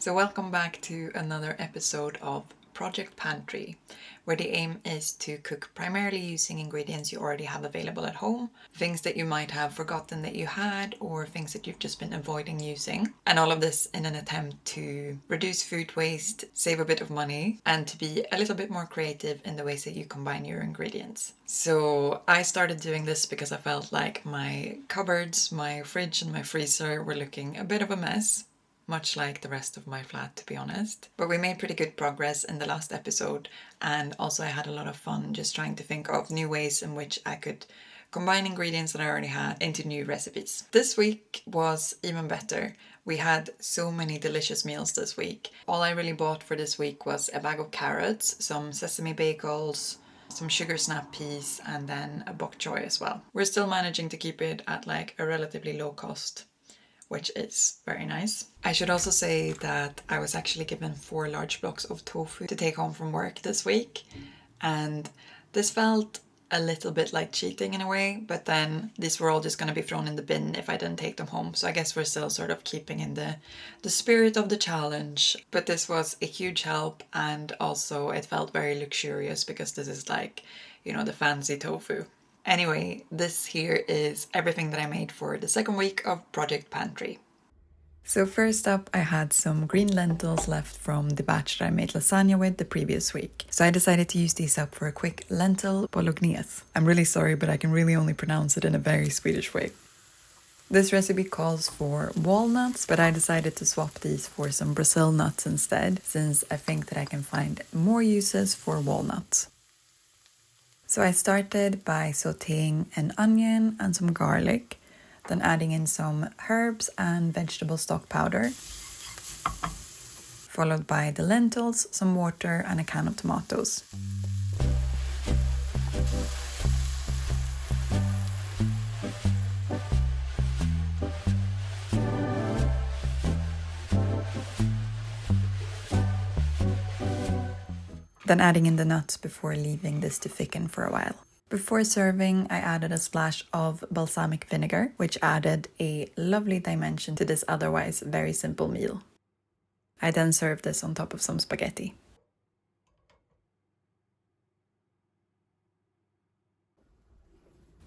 So welcome back to another episode of Project Pantry, where the aim is to cook primarily using ingredients you already have available at home, things that you might have forgotten that you had, or things that you've just been avoiding using. And all of this in an attempt to reduce food waste, save a bit of money, and to be a little bit more creative in the ways that you combine your ingredients. So I started doing this because I felt like my cupboards, my fridge and my freezer were looking a bit of a mess. Much like the rest of my flat, to be honest. But we made pretty good progress in the last episode, and also I had a lot of fun just trying to think of new ways in which I could combine ingredients that I already had into new recipes. This week was even better. We had so many delicious meals this week. All I really bought for this week was a bag of carrots, some sesame bagels, some sugar snap peas, and then a bok choy as well. We're still managing to keep it at like a relatively low cost, which is very nice. I should also say that I was actually given 4 large blocks of tofu to take home from work this week, and this felt a little bit like cheating in a way, but then these were all just going to be thrown in the bin if I didn't take them home, so I guess we're still sort of keeping in the spirit of the challenge. But this was a huge help, and also it felt very luxurious because this is like, you know, the fancy tofu. Anyway, this here is everything that I made for the second week of Project Pantry. So first up, I had some green lentils left from the batch that I made lasagna with the previous week. So I decided to use these up for a quick lentil bolognese. I'm really sorry, but I can really only pronounce it in a very Swedish way. This recipe calls for walnuts, but I decided to swap these for some Brazil nuts instead, since I think that I can find more uses for walnuts. So I started by sautéing an onion and some garlic, then adding in some herbs and vegetable stock powder, followed by the lentils, some water and a can of tomatoes. Then adding in the nuts before leaving this to thicken for a while. Before serving, I added a splash of balsamic vinegar, which added a lovely dimension to this otherwise very simple meal. I then served this on top of some spaghetti.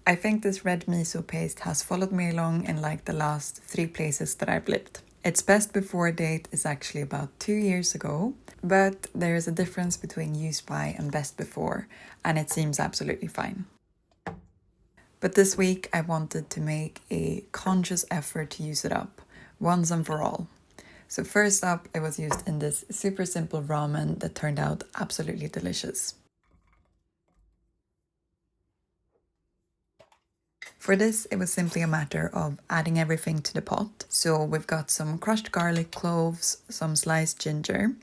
I think this red miso paste has followed me along in like the last 3 places that I've lived. Its best before date is actually about 2 years ago, but there is a difference between use by and best before, and it seems absolutely fine. But this week I wanted to make a conscious effort to use it up, once and for all. So first up, it was used in this super simple ramen that turned out absolutely delicious. For this, it was simply a matter of adding everything to the pot. So we've got some crushed garlic cloves, some sliced ginger,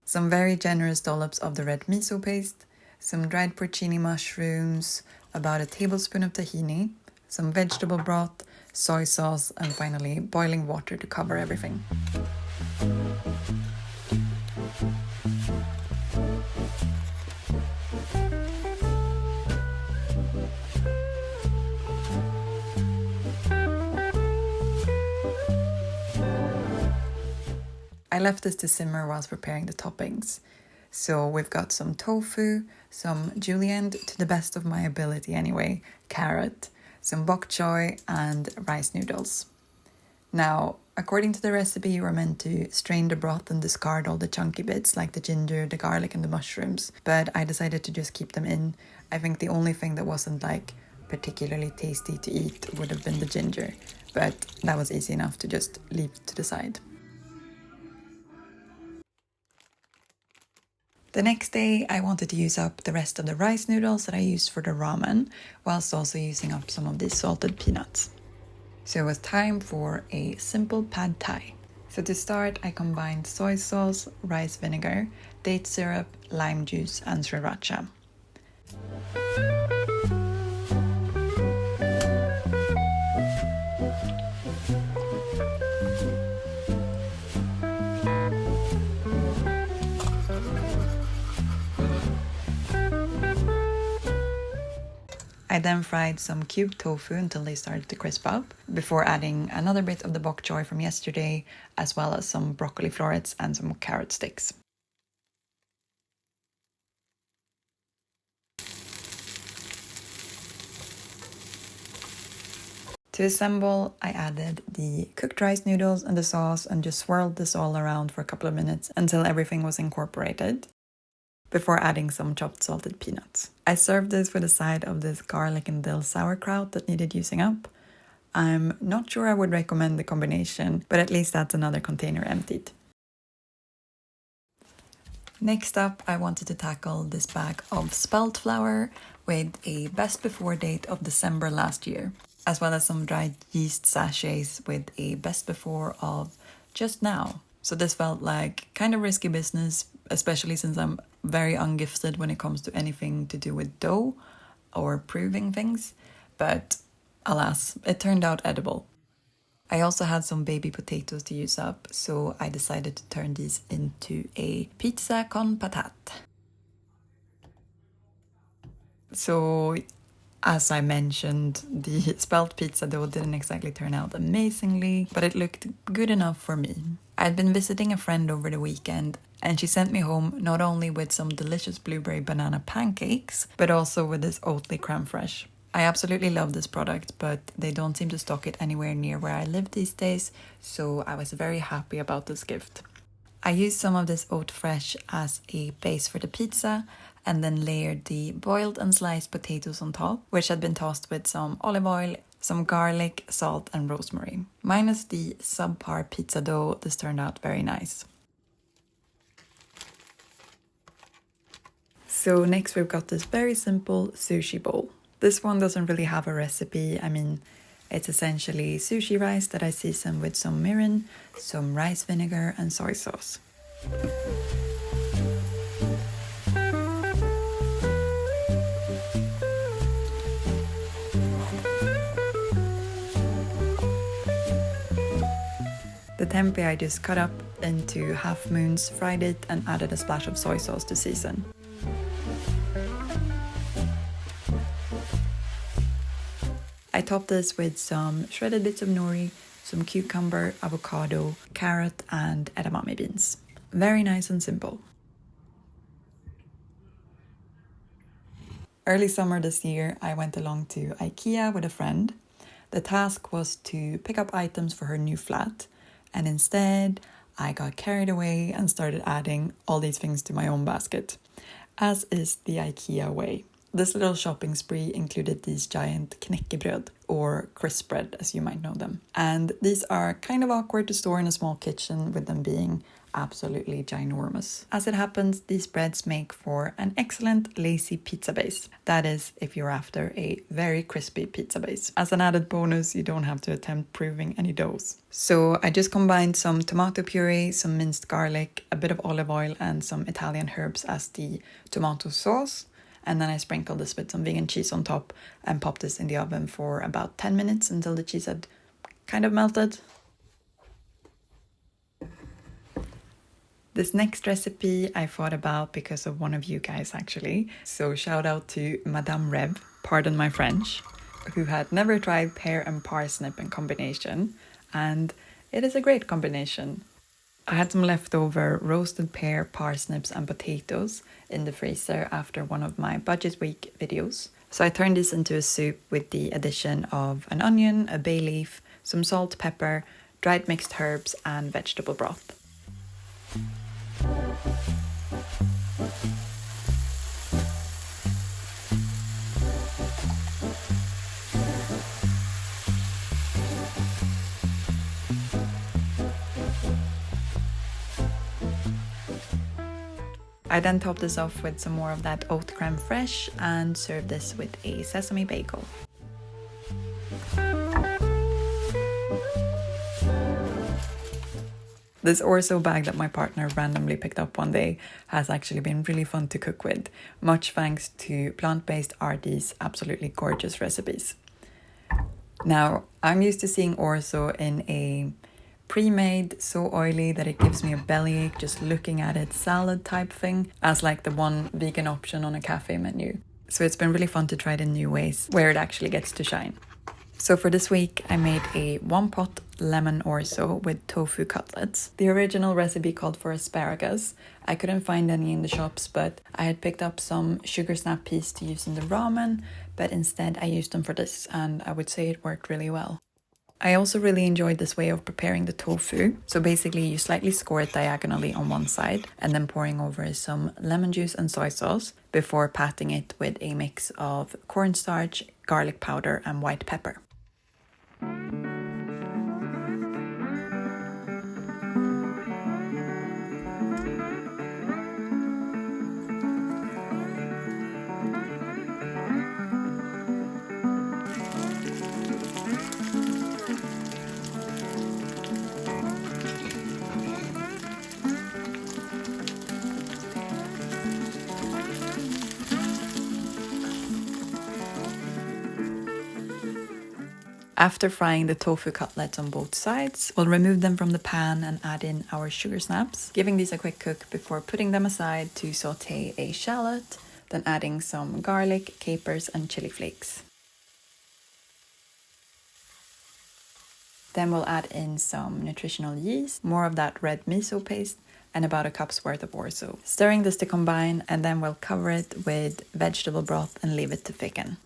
some very generous dollops of the red miso paste, some dried porcini mushrooms, about a tablespoon of tahini, some vegetable broth, soy sauce, and finally boiling water to cover everything. I left this to simmer whilst preparing the toppings. So we've got some tofu, some julienne, to the best of my ability anyway, carrot, some bok choy, and rice noodles. Now, according to the recipe, you were meant to strain the broth and discard all the chunky bits like the ginger, the garlic, and the mushrooms, but I decided to just keep them in. I think the only thing that wasn't like particularly tasty to eat would have been the ginger, but that was easy enough to just leave to the side. The next day, I wanted to use up the rest of the rice noodles that I used for the ramen, whilst also using up some of these salted peanuts. So it was time for a simple pad thai. So to start, I combined soy sauce, rice vinegar, date syrup, lime juice, and sriracha. I then fried some cubed tofu until they started to crisp up, before adding another bit of the bok choy from yesterday, as well as some broccoli florets and some carrot sticks. To assemble, I added the cooked rice noodles and the sauce and just swirled this all around for a couple of minutes until everything was incorporated, before adding some chopped salted peanuts. I served this with a side of this garlic and dill sauerkraut that needed using up. I'm not sure I would recommend the combination, but at least that's another container emptied. Next up, I wanted to tackle this bag of spelt flour with a best before date of December last year, as well as some dried yeast sachets with a best before of just now. So this felt like kind of risky business, especially since I'm very ungifted when it comes to anything to do with dough or proving things, but alas, it turned out edible. I also had some baby potatoes to use up, so I decided to turn these into a pizza con patate. So, as I mentioned, the spelt pizza dough didn't exactly turn out amazingly, but it looked good enough for me. I'd been visiting a friend over the weekend, and she sent me home not only with some delicious blueberry banana pancakes, but also with this Oatly creme fraiche. I absolutely love this product, but they don't seem to stock it anywhere near where I live these days, so I was very happy about this gift. I used some of this oat fresh as a base for the pizza, and then layered the boiled and sliced potatoes on top, which had been tossed with some olive oil, some garlic, salt and rosemary. Minus the subpar pizza dough, this turned out very nice. So next we've got this very simple sushi bowl. This one doesn't really have a recipe. I mean, it's essentially sushi rice that I season with some mirin, some rice vinegar and soy sauce. The tempeh I just cut up into half moons, fried it and added a splash of soy sauce to season. I topped this with some shredded bits of nori, some cucumber, avocado, carrot and edamame beans. Very nice and simple. Early summer this year, I went along to IKEA with a friend. The task was to pick up items for her new flat, and instead I got carried away and started adding all these things to my own basket, as is the IKEA way. This little shopping spree included these giant knäckebröd, or crispbread as you might know them. And these are kind of awkward to store in a small kitchen with them being absolutely ginormous. As it happens, these breads make for an excellent lazy pizza base. That is, if you're after a very crispy pizza base. As an added bonus, you don't have to attempt proving any doughs. So I just combined some tomato puree, some minced garlic, a bit of olive oil and some Italian herbs as the tomato sauce. And then I sprinkled this with some vegan cheese on top and popped this in the oven for about 10 minutes until the cheese had kind of melted. This next recipe I thought about because of one of you guys actually. So shout out to Madame Rev, pardon my French, who had never tried pear and parsnip in combination. And it is a great combination. I had some leftover roasted pear, parsnips and potatoes in the freezer after one of my budget week videos. So I turned this into a soup with the addition of an onion, a bay leaf, some salt, pepper, dried mixed herbs and vegetable broth. I then topped this off with some more of that oat creme fraiche and served this with a sesame bagel. This orzo bag that my partner randomly picked up one day has actually been really fun to cook with, much thanks to plant-based RD's absolutely gorgeous recipes. Now, I'm used to seeing orzo in a pre-made, so oily that it gives me a bellyache just looking at it, salad type thing, as like the one vegan option on a cafe menu. So it's been really fun to try it in new ways where it actually gets to shine. So for this week, I made a 1-pot lemon orzo with tofu cutlets. The original recipe called for asparagus. I couldn't find any in the shops, but I had picked up some sugar snap peas to use in the ramen, but instead I used them for this, and I would say it worked really well. I also really enjoyed this way of preparing the tofu. So basically you slightly score it diagonally on one side and then pouring over some lemon juice and soy sauce before patting it with a mix of cornstarch, garlic powder and white pepper. After frying the tofu cutlets on both sides, we'll remove them from the pan and add in our sugar snaps, giving these a quick cook before putting them aside to saute a shallot, then adding some garlic, capers and chili flakes. Then we'll add in some nutritional yeast, more of that red miso paste, and about a cup's worth of orzo. Stirring this to combine, and then we'll cover it with vegetable broth and leave it to thicken.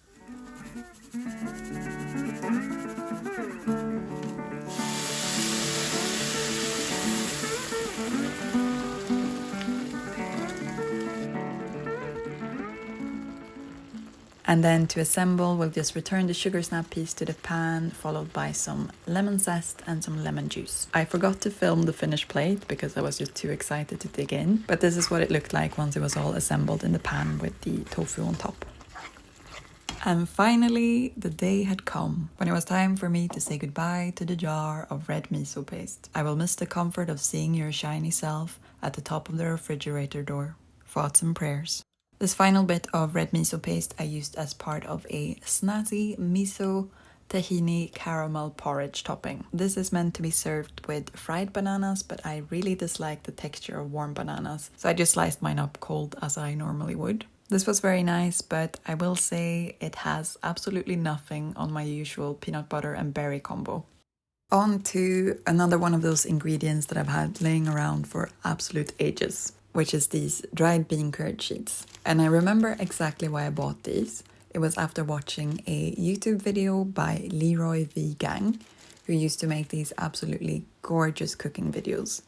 And then to assemble, we'll just return the sugar snap piece to the pan, followed by some lemon zest and some lemon juice. I forgot to film the finished plate because I was just too excited to dig in, but this is what it looked like once it was all assembled in the pan with the tofu on top. And finally, the day had come when it was time for me to say goodbye to the jar of red miso paste. I will miss the comfort of seeing your shiny self at the top of the refrigerator door. Thoughts and prayers. This final bit of red miso paste I used as part of a snazzy miso tahini caramel porridge topping. This is meant to be served with fried bananas, but I really dislike the texture of warm bananas, so I just sliced mine up cold as I normally would. This was very nice, but I will say it has absolutely nothing on my usual peanut butter and berry combo. On to another one of those ingredients that I've had laying around for absolute ages, which is these dried bean curd sheets. And I remember exactly why I bought these. It was after watching a YouTube video by Leroy the Gang, who used to make these absolutely gorgeous cooking videos.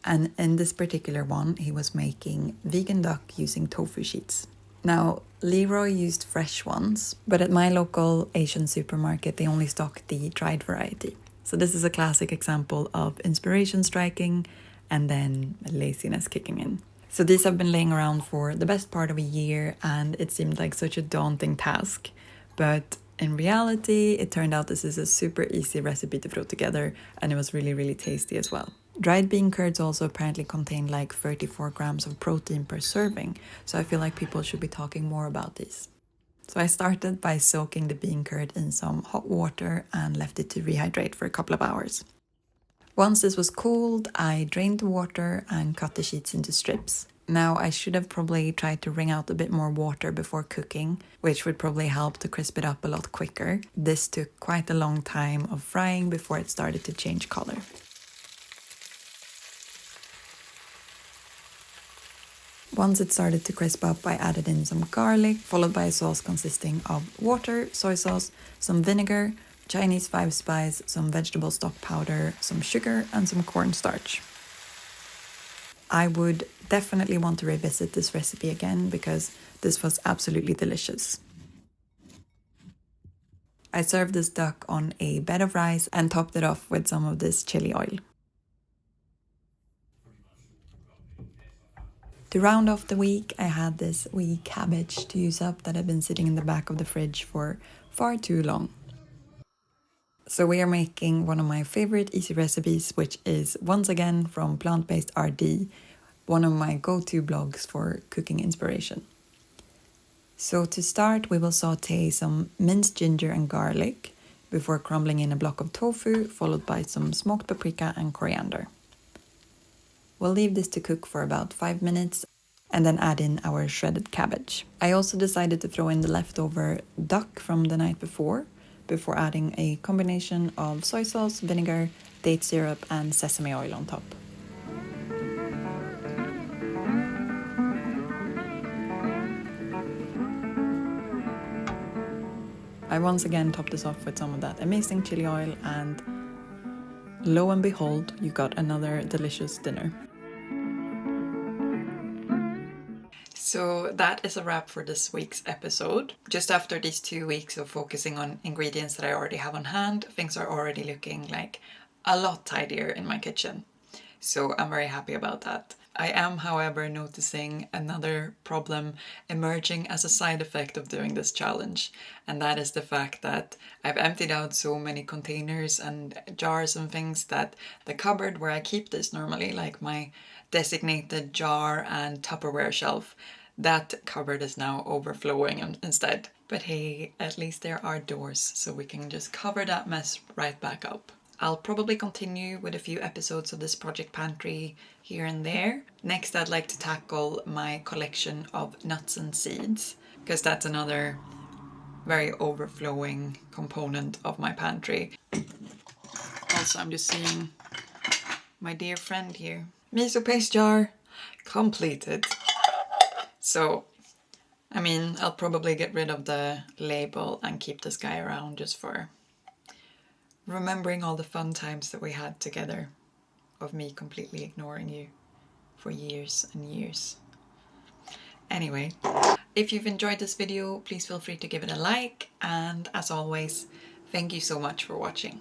And in this particular one, he was making vegan duck using tofu sheets. Now, Leroy used fresh ones, but at my local Asian supermarket, they only stock the dried variety. So this is a classic example of inspiration striking and then laziness kicking in. So these have been laying around for the best part of a year, and it seemed like such a daunting task. But in reality, it turned out this is a super easy recipe to throw together, and it was really, really tasty as well. Dried bean curds also apparently contain like 34 grams of protein per serving, so I feel like people should be talking more about these. So I started by soaking the bean curd in some hot water and left it to rehydrate for a couple of hours. Once this was cooled, I drained the water and cut the sheets into strips. Now, I should have probably tried to wring out a bit more water before cooking, which would probably help to crisp it up a lot quicker. This took quite a long time of frying before it started to change color. Once it started to crisp up, I added in some garlic, followed by a sauce consisting of water, soy sauce, some vinegar, Chinese 5-spice, some vegetable stock powder, some sugar, and some cornstarch. I would definitely want to revisit this recipe again because this was absolutely delicious. I served this duck on a bed of rice and topped it off with some of this chili oil. To round off the week, I had this wee cabbage to use up that had been sitting in the back of the fridge for far too long. So we are making one of my favorite easy recipes, which is once again from Plant-Based RD, one of my go-to blogs for cooking inspiration. So to start, we will saute some minced ginger and garlic before crumbling in a block of tofu, followed by some smoked paprika and coriander. We'll leave this to cook for about 5 minutes. and then add in our shredded cabbage. I also decided to throw in the leftover duck from the night before adding a combination of soy sauce, vinegar, date syrup and sesame oil on top. I once again topped this off with some of that amazing chili oil, and lo and behold, you got another delicious dinner. So that is a wrap for this week's episode. Just after these 2 weeks of focusing on ingredients that I already have on hand, things are already looking like a lot tidier in my kitchen. So I'm very happy about that. I am, however, noticing another problem emerging as a side effect of doing this challenge, and that is the fact that I've emptied out so many containers and jars and things that the cupboard where I keep this normally, like my designated jar and Tupperware shelf, that cupboard is now overflowing instead. But hey, at least there are doors, so we can just cover that mess right back up. I'll probably continue with a few episodes of this Project Pantry here and there. Next, I'd like to tackle my collection of nuts and seeds, because that's another very overflowing component of my pantry. Also, I'm just seeing my dear friend here. Miso paste jar completed. So, I mean, I'll probably get rid of the label and keep this guy around just for remembering all the fun times that we had together, of me completely ignoring you for years and years. Anyway, if you've enjoyed this video, please feel free to give it a like, and as always, thank you so much for watching.